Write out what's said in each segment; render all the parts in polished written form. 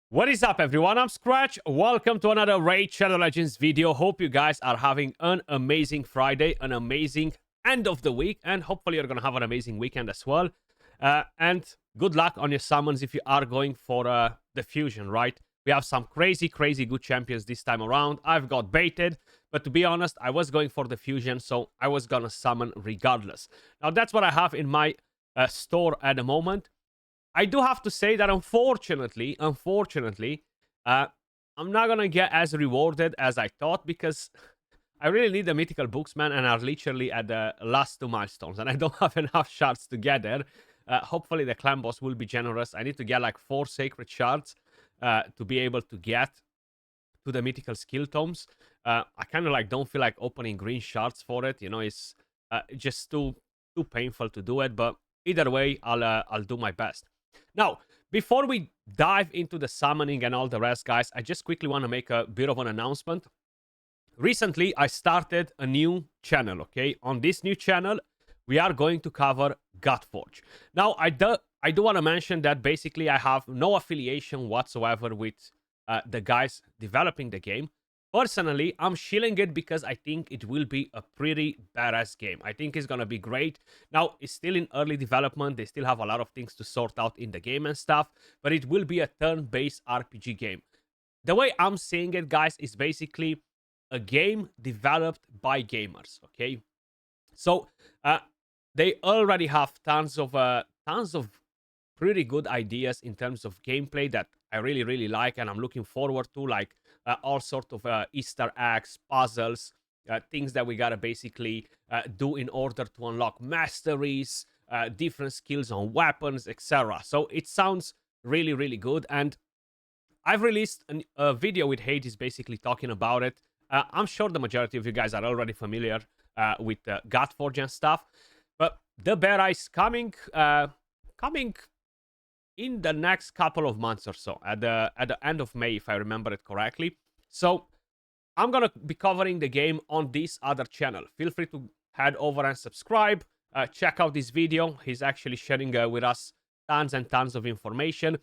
What is up, everyone? I'm Skratch. Welcome to another Raid Shadow Legends video. Hope you guys are having an amazing Friday, an amazing end of the week, and hopefully you're going to have an amazing weekend as well. And good luck on your summons if you are going for the fusion, right? We have some crazy good champions this time around. I've got baited, but to be honest, I was going for the fusion, so I was going to summon regardless. Now, that's what I have in my store at the moment. I do have to say that unfortunately, I'm not gonna get as rewarded as I thought because I really need the mythical books, man, and are literally at the last two milestones, and I don't have enough shards together. Hopefully, the clan boss will be generous. I need to get like 4 sacred shards to be able to get to the mythical skill tomes. I kind of like don't feel like opening green shards for it. You know, it's just too painful to do it. But either way, I'll do my best. Now, before we dive into the summoning and all the rest, guys, I just quickly want to make a bit of an announcement. Recently, I started a new channel, okay? On this new channel, we are going to cover Godforge. Now, I do want to mention that basically I have no affiliation whatsoever with the guys developing the game. Personally, I'm shilling it because I think it will be a pretty badass game. I think it's going to be great. Now, it's still in early development. They still have a lot of things to sort out in the game and stuff, but it will be a turn-based RPG game. The way I'm seeing it, guys, is basically a game developed by gamers, okay? So, they already have tons of pretty good ideas in terms of gameplay that I really like and I'm looking forward to, like all sort of Easter eggs, puzzles, things that we gotta basically do in order to unlock masteries, different skills on weapons, etc. So it sounds really good, and I've released a video with Hades basically talking about it. I'm sure the majority of you guys are already familiar with Godforge and stuff, but the beta is coming in the next couple of months or so, at the end of May, if I remember it correctly. So I'm gonna be covering the game on this other channel. Feel free to head over and subscribe. Check out this video. He's actually sharing with us tons and tons of information.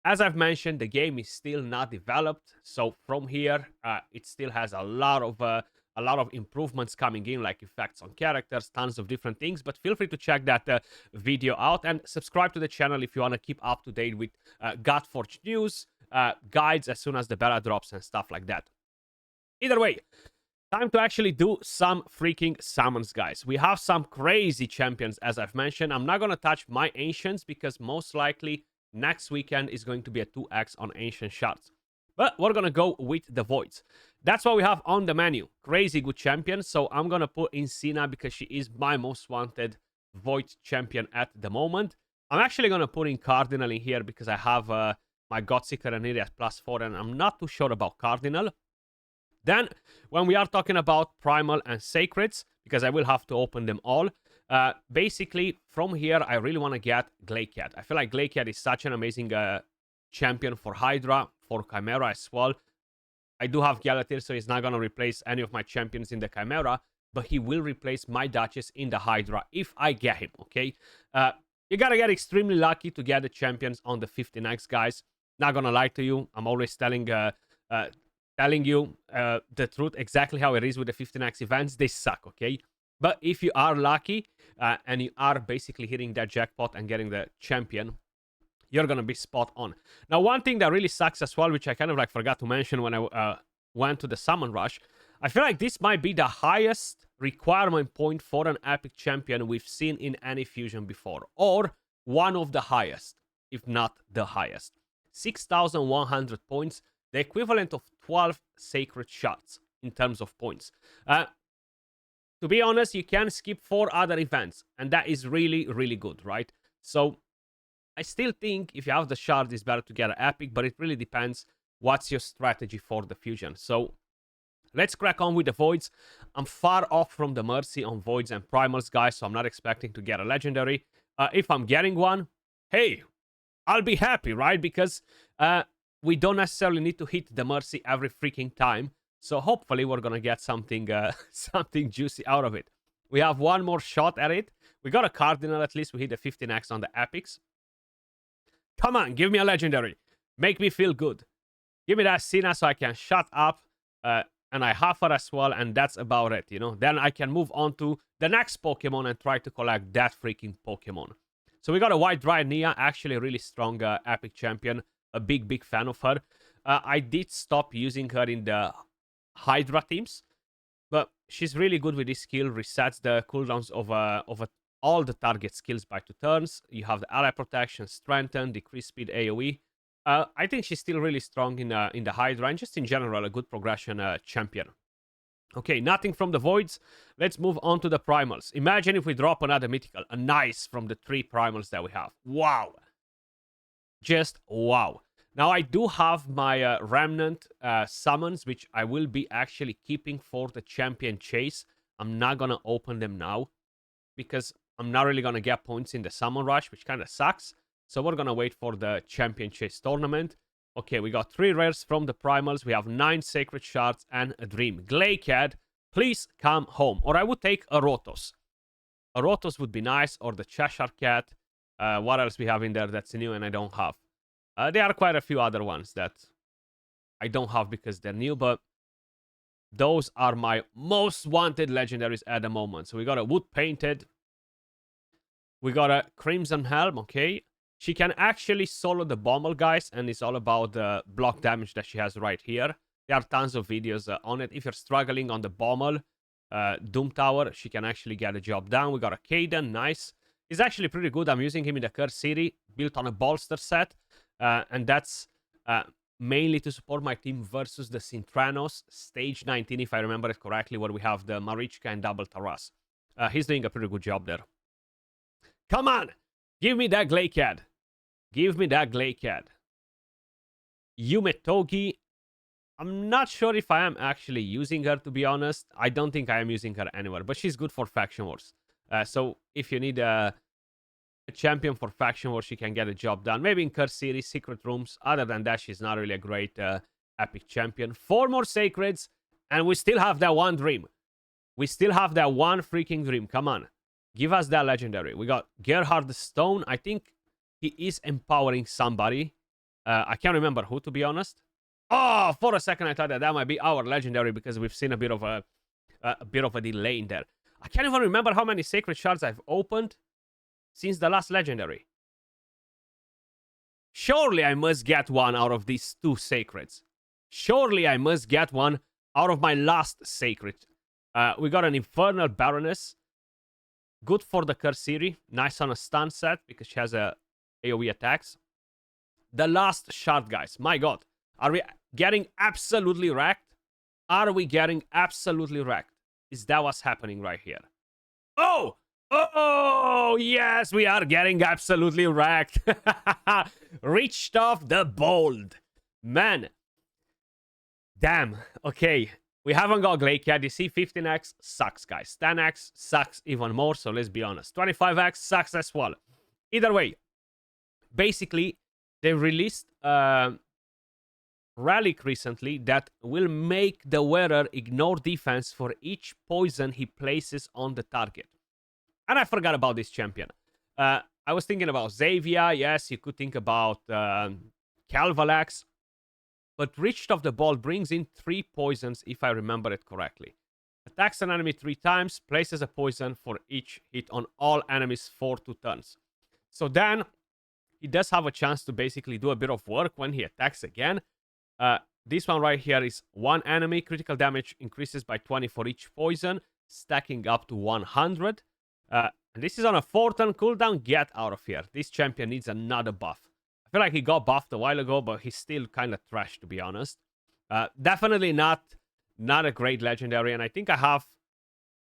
As I've mentioned, the game is still not developed, so from here, it still has a lot of improvements coming in, like effects on characters, tons of different things. But feel free to check that video out and subscribe to the channel if you want to keep up to date with Godforge news, guides as soon as the beta drops and stuff like that. Either way, time to actually do some freaking summons, guys. We have some crazy champions, as I've mentioned. I'm not gonna touch my ancients because most likely next weekend is going to be a 2x on ancient shards. But we're gonna go with the voids. That's what we have on the menu. Crazy good champion. So I'm gonna put in Sina because she is my most wanted void champion at the moment. I'm actually gonna put in Cardinal in here because I have my Godseeker and Iri at +4, and I'm not too sure about Cardinal. Then, when we are talking about Primal and Sacreds, because I will have to open them all, basically, from here, I really want to get Glakead. I feel like Glakead is such an amazing champion for Hydra, for Chimera as well. I do have Galatir, so he's not going to replace any of my champions in the Chimera, but he will replace my Duchess in the Hydra if I get him, okay? You gotta get extremely lucky to get the champions on the 15x, guys. Not gonna lie to you, I'm always telling you the truth, exactly how it is with the 15x events. They suck, okay? But if you are lucky and you are basically hitting that jackpot and getting the champion, you're gonna be spot on. Now, one thing that really sucks as well, which I kind of like forgot to mention when I went to the summon rush, I feel like this might be the highest requirement point for an epic champion we've seen in any fusion before, or one of the highest, if not the highest. 6,100 points, the equivalent of 12 sacred shots in terms of points. To be honest, you can skip 4 other events, and that is really good, right? So I still think if you have the shard, it's better to get an epic, but it really depends what's your strategy for the fusion. So let's crack on with the voids. I'm far off from the mercy on voids and primals, guys, so I'm not expecting to get a legendary. If I'm getting one, hey, I'll be happy, right? Because we don't necessarily need to hit the mercy every freaking time. So hopefully we're gonna get something something juicy out of it. We have one more shot at it. We got a Cardinal at least. We hit the 15x on the epics. Come on, give me a legendary. Make me feel good. Give me that Cena so I can shut up. And I have her as well, and that's about it, you know? Then I can move on to the next Pokemon and try to collect that freaking Pokemon. So we got a White Dry Nia, actually a really strong epic champion. A big fan of her. I did stop using her in the Hydra teams, but she's really good with this skill. Resets the cooldowns of all the target skills by 2 turns. You have the ally protection, strengthen, decrease speed AoE. I think she's still really strong in the Hydra and just in general a good progression champion. Okay, nothing from the Voids. Let's move on to the Primals. Imagine if we drop another mythical, a nice from the 3 Primals that we have. Wow. Just wow. Now I do have my Remnant summons, which I will be actually keeping for the champion chase. I'm not gonna open them now because I'm not really gonna get points in the summon rush, which kind of sucks. So we're gonna wait for the champion chase tournament. Okay, we got 3 rares from the Primals. We have 9 Sacred Shards and a Dream. Glaciad, please come home. Or I would take a Rotos. A Rotos would be nice, or the Cheshire Cat. What else we have in there that's new and I don't have? There are quite a few other ones that I don't have because they're new, but those are my most wanted legendaries at the moment. So we got a Wood Painted. We got a Crimson Helm, okay. She can actually solo the Bommel, guys, and it's all about the block damage that she has right here. There are tons of videos on it. If you're struggling on the Bommel Doom Tower, she can actually get the job done. We got a Caden, nice. He's actually pretty good. I'm using him in the Curse City, built on a bolster set. And that's mainly to support my team versus the Synthranos, stage 19, if I remember it correctly, where we have the Marichka and Double Taras. He's doing a pretty good job there. Come on! Give me that Glaciad. Give me that Glaciad. Yumetogi. I'm not sure if I am actually using her, to be honest. I don't think I am using her anywhere, but she's good for Faction Wars. So if you need a champion for Faction Wars, she can get a job done. Maybe in Curse Series, Secret Rooms. Other than that, she's not really a great epic champion. 4 more Sacreds, and we still have that one dream. We still have that one freaking dream. Come on. Give us that legendary. We got Gerhard the Stone. I think he is empowering somebody. I can't remember who, to be honest. Oh, for a second I thought that might be our legendary because we've seen a bit of a delay in there. I can't even remember how many Sacred Shards I've opened since the last legendary. Surely I must get one out of these 2 Sacreds. Surely I must get one out of my last Sacred. We got an Infernal Baroness. Good for the Curse Series. Nice on a stun set because she has a AoE attacks. The last Shard, guys. My god. Are we getting absolutely wrecked? Are we getting absolutely wrecked? Is that what's happening right here? Oh! Oh, yes, we are getting absolutely wrecked. Richthof the Bold. Man. Damn. Okay. We haven't got Glaciad. You see, 15x sucks, guys. 10x sucks even more, so let's be honest. 25x sucks as well. Either way, basically, they released relic recently that will make the wearer ignore defense for each poison he places on the target. And I forgot about this champion. I was thinking about Xavier. Yes, you could think about Calvalax. But Richthof the Bold brings in 3 poisons, if I remember it correctly. Attacks an enemy 3 times, places a poison for each hit on all enemies for 2 turns. So then, he does have a chance to basically do a bit of work when he attacks again. This one right here is 1 enemy. Critical damage increases by 20 for each poison, stacking up to 100. And this is on a 4-turn cooldown. Get out of here. This champion needs another buff. I feel like he got buffed a while ago, but he's still kind of trash, to be honest. Definitely not a great legendary, and I think I have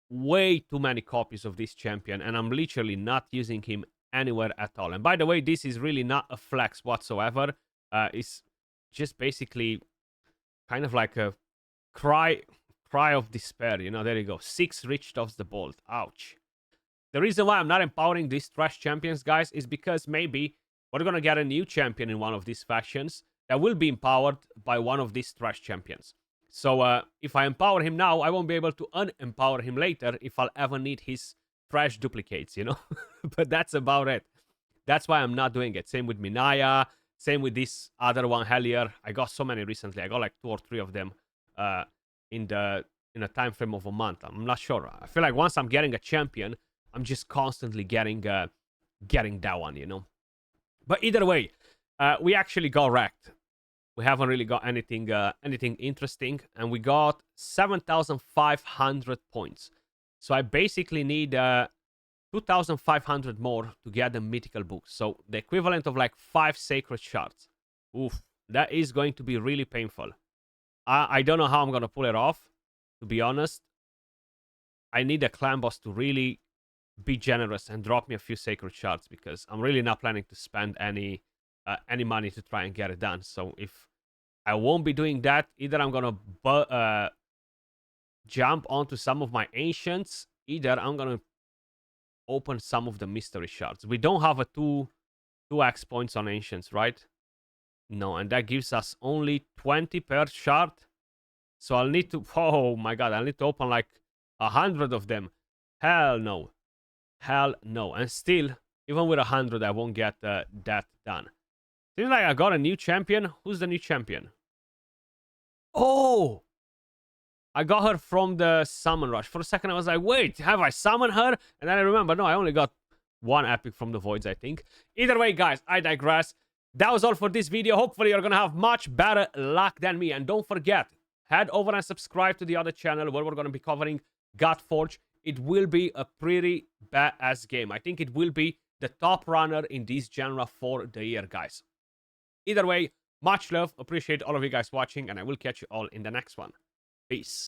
way too many copies of this champion, and I'm literally not using him anywhere at all. And by the way, this is really not a flex whatsoever. It's just basically kind of like a cry of despair, you know. There you go. 6 Richthofs the Bold. Ouch. The reason why I'm not empowering these trash champions, guys, is because maybe we're going to get a new champion in one of these factions that will be empowered by one of these trash champions. So if I empower him now, I won't be able to unempower him later if I'll ever need his trash duplicates, you know? But that's about it. That's why I'm not doing it. Same with Minaya. Same with this other one, Hellier. I got so many recently. I got like 2 or 3 of them in a time frame of a month. I'm not sure. I feel like once I'm getting a champion, I'm just constantly getting that one, you know. But either way, we actually got wrecked. We haven't really got anything interesting, and we got 7,500 points. So I basically need 2,500 more to get the mythical books. So the equivalent of like 5 sacred shards. Oof, that is going to be really painful. I don't know how I'm gonna pull it off, to be honest. I need a clan boss to really be generous and drop me a few sacred shards, because I'm really not planning to spend any money to try and get it done. So if I won't be doing that, either I'm gonna jump onto some of my ancients, either I'm gonna open some of the mystery shards. We don't have a 2x points on ancients, right? No, and that gives us only 20 per shard. So I'll need to, oh my god, I'll need to open like 100 of them. Hell no. Hell no. And still, even with 100, I won't get that done. Seems like I got a new champion. Who's the new champion? Oh! I got her from the summon rush. For a second, I was like, wait, have I summoned her? And then I remember, no, I only got 1 epic from the voids, I think. Either way, guys, I digress. That was all for this video. Hopefully, you're going to have much better luck than me. And don't forget, head over and subscribe to the other channel where we're going to be covering Godforge. It will be a pretty badass game. I think it will be the top runner in this genre for the year, guys. Either way, much love. Appreciate all of you guys watching, and I will catch you all in the next one. Peace.